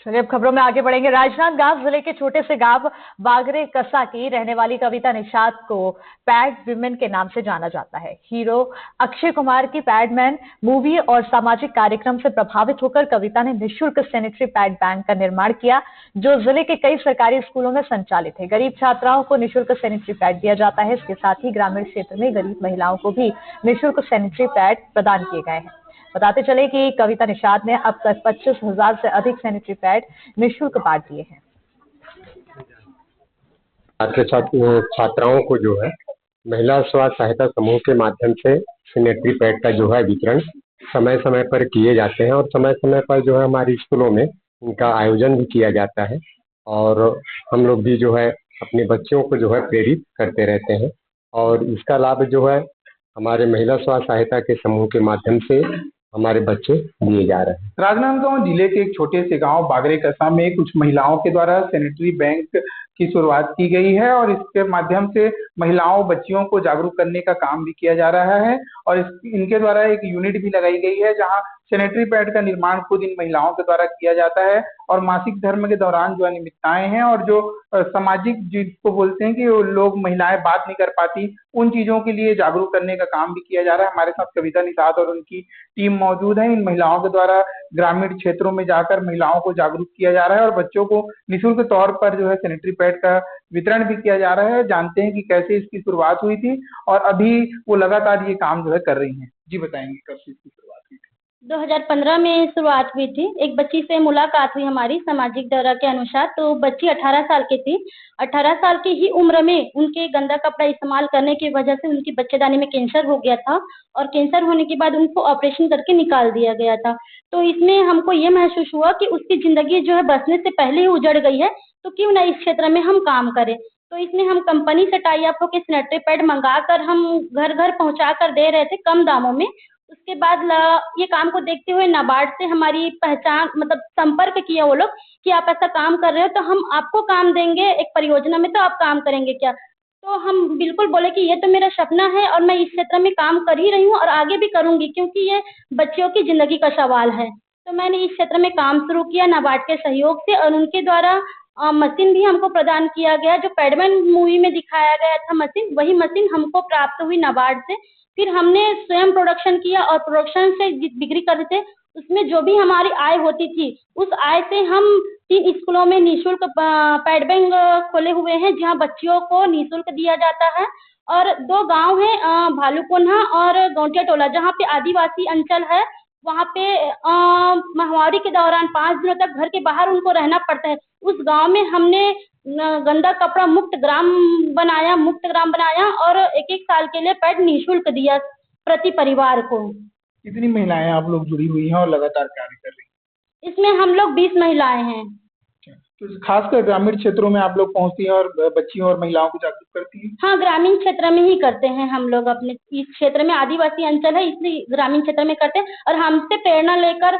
चलिए अब खबरों में आगे बढ़ेंगे। राजनांदगांव जिले के छोटे से गांव बागरे कसा की रहने वाली कविता निषाद को पैड विमेन के नाम से जाना जाता है। हीरो अक्षय कुमार की पैडमैन मूवी और सामाजिक कार्यक्रम से प्रभावित होकर कविता ने निःशुल्क सैनिटरी पैड बैंक का निर्माण किया, जो जिले के कई सरकारी स्कूलों में संचालित है। गरीब छात्राओं को निःशुल्क सैनिटरी पैड दिया जाता है। इसके साथ ही ग्रामीण क्षेत्र में गरीब महिलाओं को भी निःशुल्क सैनिटरी पैड प्रदान किए गए हैं। बताते चले कि कविता निषाद ने अब तक 25,000 से अधिक सैनिटरी पैड निःशुल्क बांट दिए हैं। छात्र छात्राओं को जो है महिला स्व सहायता समूह के माध्यम से सैनिटरी पैड का जो है वितरण समय समय पर किए जाते हैं और समय समय पर जो है हमारे स्कूलों में इनका आयोजन भी किया जाता है और हम लोग भी जो है अपने बच्चों को जो है प्रेरित करते रहते हैं और इसका लाभ जो है हमारे महिला स्व सहायता के समूह के माध्यम से हमारे बच्चे दिए जा रहे हैं। राजनांदगांव जिले के एक छोटे से गांव बागरे कसा में कुछ महिलाओं के द्वारा सैनिटरी बैंक की शुरुआत की गई है और इसके माध्यम से महिलाओं बच्चियों को जागरूक करने का काम भी किया जा रहा है और इनके द्वारा एक यूनिट भी लगाई गई है जहां सैनिटरी पैड का निर्माण खुद इन महिलाओं के द्वारा किया जाता है और मासिक धर्म के दौरान जो अनियमितताएं हैं और जो सामाजिक जिसको बोलते हैं कि लोग महिलाएं बात नहीं कर पाती, उन चीजों के लिए जागरूक करने का काम भी किया जा रहा है। हमारे साथ कविता निषाद और उनकी टीम मौजूद है। इन महिलाओं के द्वारा ग्रामीण क्षेत्रों में जाकर महिलाओं को जागरूक किया जा रहा है और बच्चों को निःशुल्क तौर पर जो है सैनिटरी पैड का वितरण भी किया जा रहा है। जानते हैं कि कैसे इसकी शुरुआत हुई थी और अभी वो लगातार ये काम जो है कर रही हैं। जी बताएंगे कब से इसकी शुरुआत हुई थी? 2015 में शुरुआत हुई थी। एक बच्ची से मुलाकात हुई हमारी सामाजिक दौरा के अनुसार। तो बच्ची 18 साल की थी। 18 साल की ही उम्र में उनके गंदा कपड़ा इस्तेमाल करने की वजह से उनकी बच्चेदानी में कैंसर हो गया था और कैंसर होने के बाद उनको ऑपरेशन करके निकाल दिया गया था। तो इसमें हमको ये महसूस हुआ कि उसकी जिंदगी जो है बचने से पहले ही उजड़ गई है, तो क्यों ना इस क्षेत्र में हम काम करें। तो इसमें हम कंपनी से टाई अप होकर सैनिटरी पैड मंगा कर हम घर घर पहुंचा कर दे रहे थे कम दामों में। उसके बाद ये काम को देखते हुए नाबार्ड से हमारी पहचान मतलब संपर्क किया वो लोग कि आप ऐसा काम कर रहे हो तो हम आपको काम देंगे एक परियोजना में, तो आप काम करेंगे क्या? तो हम बिल्कुल बोले कि ये तो मेरा सपना है और मैं इस क्षेत्र में काम कर ही रही हूँ और आगे भी करूंगी, क्योंकि ये बच्चियों की जिंदगी का सवाल है। तो मैंने इस क्षेत्र में काम शुरू किया नाबार्ड के सहयोग से और उनके द्वारा मशीन भी हमको प्रदान किया गया। जो पैडमैन मूवी में दिखाया गया था मशीन, वही मशीन हमको प्राप्त हुई नाबार्ड से। फिर हमने स्वयं प्रोडक्शन किया और प्रोडक्शन से बिक्री करते थे। उसमें जो भी हमारी आय होती थी उस आय से हम 3 स्कूलों में निःशुल्क पैड बैंक खोले हुए हैं जहां बच्चियों को निःशुल्क दिया जाता है। और 2 गांव हैं भालूकोन्हा और गौटिया टोला, जहां पे आदिवासी अंचल है। वहां पे महामारी के दौरान 5 दिनों तक घर के बाहर उनको रहना पड़ता है। उस गांव में हमने गंदा कपड़ा मुक्त ग्राम बनाया और 1-1 साल के लिए पैड निःशुल्क दिया प्रति परिवार को। कितनी महिलाएं आप लोग जुड़ी हुई हैं और लगातार कार्य कर रही हैं? इसमें हम लोग 20 महिलाएं हैं। तो खासकर ग्रामीण क्षेत्रों में आप लोग पहुंचती हैं और बच्चियों और महिलाओं को जागरूक करती हैं? हाँ, ग्रामीण क्षेत्र में ही करते हैं हम लोग। अपने इस क्षेत्र में आदिवासी अंचल है, इसलिए ग्रामीण क्षेत्र में करते हैं। और हमसे प्रेरणा लेकर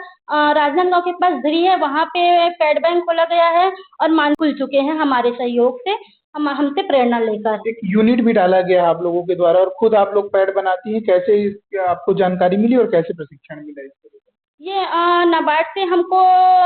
राजनांदगांव के पास धरी है, वहाँ पे पैड बैंक खोला गया है और मान खुल चुके हैं हमारे सहयोग से, हमसे प्रेरणा लेकर। एक यूनिट भी डाला गया आप लोगों के द्वारा और खुद आप लोग पैड बनाती हैं। कैसे आपको जानकारी मिली और कैसे प्रशिक्षण मिला इसको? ये नाबार्ड से हमको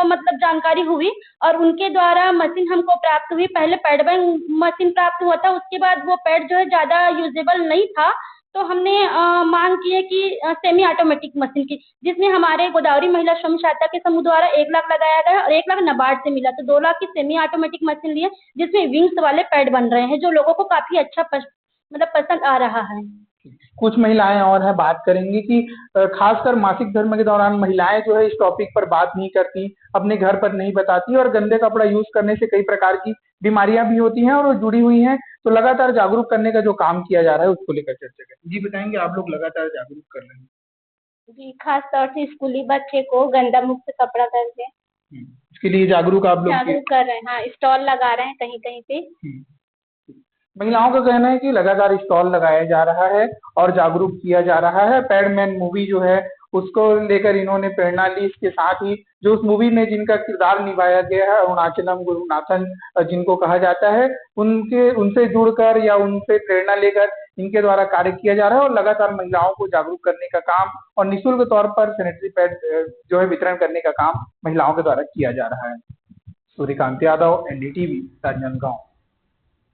मतलब जानकारी हुई और उनके द्वारा मशीन हमको प्राप्त हुई। पहले पैड बैंक मशीन प्राप्त हुआ था, उसके बाद वो पैड जो है ज़्यादा यूजेबल नहीं था, तो हमने मांग की है कि सेमी ऑटोमेटिक मशीन की, जिसमें हमारे गोदावरी महिला स्वयं सहायता के समूह द्वारा 1 लाख लगाया गया और 1 लाख नाबार्ड से मिला, तो 2 लाख की सेमी ऑटोमेटिक मशीन ली है, जिसमें विंग्स वाले पैड बन रहे हैं जो लोगों को काफी अच्छा पसंद आ रहा है। कुछ महिलाएं और हैं, बात करेंगे कि खासकर मासिक धर्म के दौरान महिलाएं जो है इस टॉपिक पर बात नहीं करती, अपने घर पर नहीं बताती और गंदे कपड़ा यूज करने से कई प्रकार की बीमारियां भी होती हैं और वो जुड़ी हुई हैं। तो लगातार जागरूक करने का जो काम किया जा रहा है उसको लेकर चर्चा करें। जी बताएंगे, आप लोग लगातार जागरूक कर रहे हैं? जी, खास तौर से स्कूली बच्चे को गंदा मुक्त कपड़ा करके इसके लिए जागरूक आप लोग कर रहे हैं। हाँ, स्टॉल लगा रहे हैं कहीं कहीं पे। महिलाओं का कहना है कि लगातार स्टॉल लगाया जा रहा है और जागरूक किया जा रहा है। पैडमैन मूवी जो है उसको लेकर इन्होंने प्रेरणा ली। इसके साथ ही जो उस मूवी में जिनका किरदार निभाया गया है अरुणाचलम गुरुनाथन जिनको कहा जाता है, उनसे जुड़कर या उनसे प्रेरणा लेकर इनके द्वारा कार्य किया जा रहा है और लगातार महिलाओं को जागरूक करने का काम और निःशुल्क तौर पर सैनिटरी पैड जो है वितरण करने का काम महिलाओं के द्वारा किया जा रहा है। सूर्यकांत यादव, एनडीटीवी, राजनांदगांव।